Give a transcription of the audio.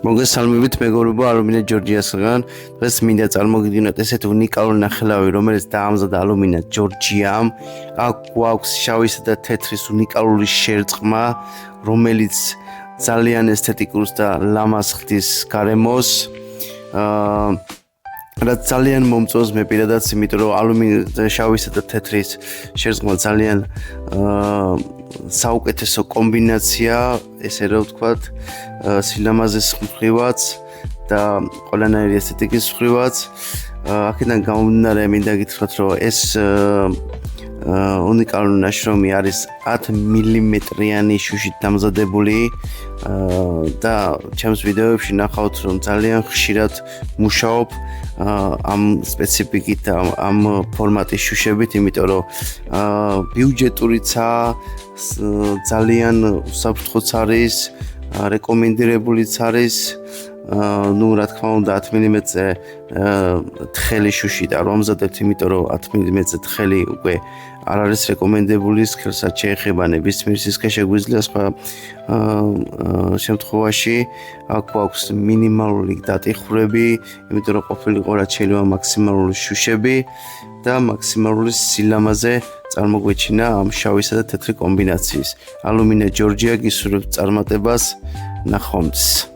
მოგესალმებით მეგობრებო, ალუმინე ჯორჯიასგან. დღეს მინდა წარმოგიდგინოთ ესეთ უნიკალური ნახელავი, რომელიც დაამზადა ალუმინე ჯორჯიამ. აქ გვაქვს შავისა და თეთრის უნიკალური შერწყმა, რომელიც ძალიან ესთეტიკურს და ლამაზ ხდის გარემოს. რაც ძალიან მომწონს მე პირადად, იმიტომ რომ ალუმინე შავისა და თეთრის შერწყმა ძალიან საუკეთესო კომბინაცია, ესე რომ ვთქვათ, სილამაზის მხრივაც და ყველანაირი ესთეტიკის მხრივაც. აქედან გამომდინარე მინდა გითხრათ, რომ ეს უნიკალური ნაშრომი არის 10 მმ-იანი შუშით დამზადებული და ჩემს ვიდეოებში ნახავთ, რომ ძალიან ხშირად მუშაობ ამ სპეციფიკით და ამ ფორმატის შუშებით, იმიტომ რომ ბიუჯეტურიცაა, ძალიან უსაფრთხოც არის, რეკომენდირებულიც არის. Ну, რა თქმა უნდა, 10 მმ-ზე თხელი შუში და რომ ამზადებთ, იმიტომ რომ 10 მმ-ზე თხელი უკვე არ არის რეკომენდებული, სქელსაც შეეხება ნებისმიერ სისქე შეგვიძლია სხვა შემთხვევაში. აქ გვაქვს მინიმალური დატიხურები, იმიტომ რომ ყოფილიყო რაც შეიძლება მაქსიმალური შუშები და მაქსიმალური სილამაზე წარმოგვეჩინა ამ შავისა და თეთრი კომბინაციის. ალუმინე ჯორჯია გისურვებთ წარმატებას, ნახვამდის.